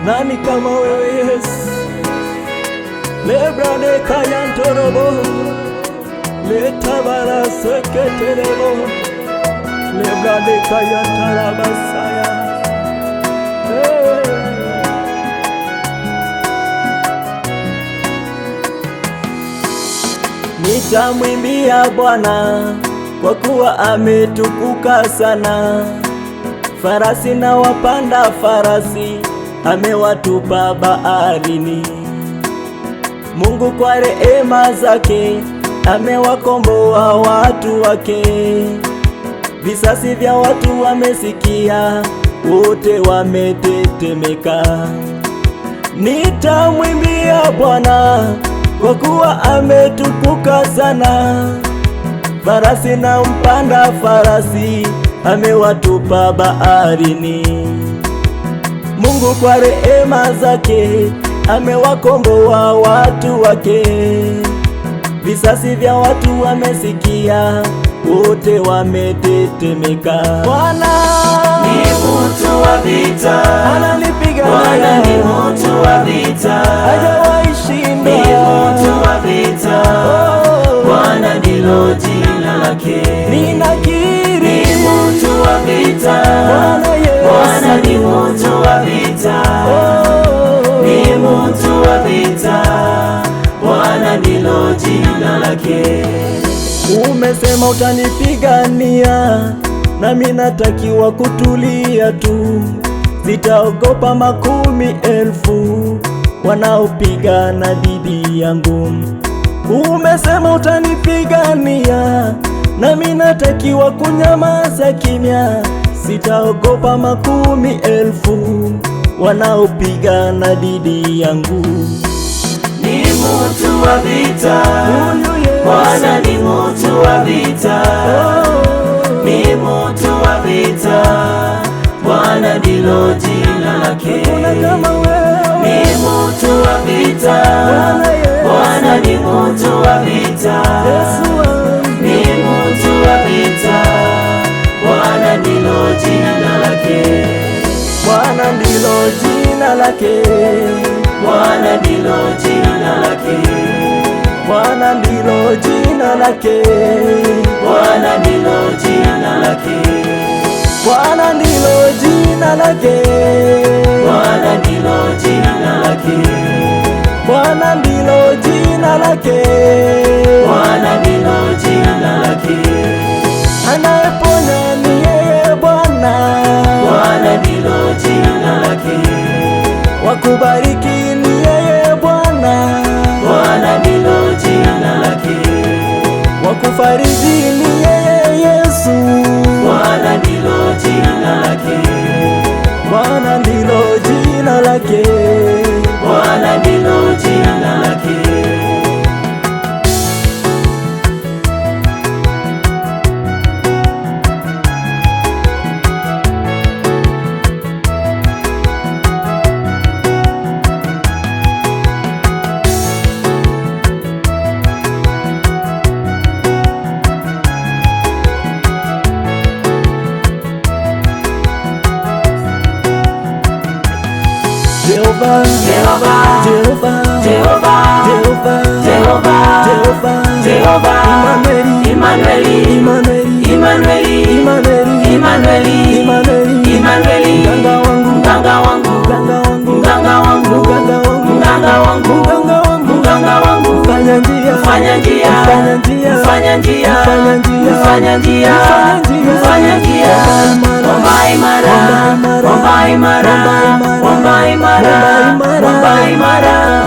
Nani kama wewe Yesu? Lebra de kayantorobo, letabara seketerebo, lebra de kayantarabasaya. Nitamwimbia Bwana kwa kuwa ametukuka sana. Farasi na wapanda farasi amewatupa baharini. Mungu kwa rehema zake amewakomboa watu wake. Visasi vya watu wamesikia, wote wametetemeka. Nitamwimbia Bwana kwa kuwa ametukuka sana. Farasi na mpanda farasi amewatupa baharini. Mungu kwa rehema zake amewakomboa watu wake. Visasi vya watu wamesikia, wote wametetemeka. Bwana ni mtu wa vita, ananipigania. Bwana ni mtu wa vita, hajawahi shinda. ni mtu wa vita, Bwana ndilo jina lake. Ninakiri ni mtu wa vita, Bwana ni mtu wa vita, ni mtu wa vita, Bwana ndilo jina lake. Umesema utanipigania, nami natakiwa kutulia tu. Sitaogopa 10,000 wanaopigana dhidi yangu. Umesema utanipigania, nami natakiwa kunyamaza kimya. Sitaogopa 10,000 wanaopigana dhidi yangu. Ni mtu wa vita, Bwana ni mtu wa vita, ni mtu wa vita, Bwana ndilo jina lake. Ni mtu wa vita, Bwana ni mtu wa vita, ni mtu wa vita, Bwana ndilo jina lake. Bwana ndilo jina lake, Bwana ndilo jina lake, Bwana ndilo jina lake, Bwana ndilo jina lake, Bwana ndilo jina lake, Bwana ndilo jina lake, Bwana ndilo jina lake, Bwana ndilo jina lake. anayeponya ni yeye Bwana, Bwana ndilo jina lake, wakubariki ni yeye Bwana, Bwana ndilo jina lake, wakufariji ni yeye Yesu, Bwana ndilo jina lake, Bwana ndilo jina lake, Bwana ndilo jina lake. Jehovah, Jehovah, Jehovah, Jehovah, Jehovah, Jehovah, Jehovah, Jehovah, Emmanuel, Emmanuel, Emmanuel, Emmanuel, Emmanuel, Emmanuel, Emmanuel, Emmanuel, mganga wangu, mganga wangu, mganga wangu, mganga wangu, mganga wangu, mganga wangu, mganga wangu, mganga wangu, fanya njia, fanya njia, fanya njia, fanya njia, fanya njia, fanya njia, fanya njia, mwamba imara, mwamba imara, mwamba imara, mwamba imara.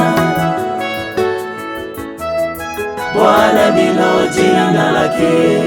Bwana ndilo jina lake.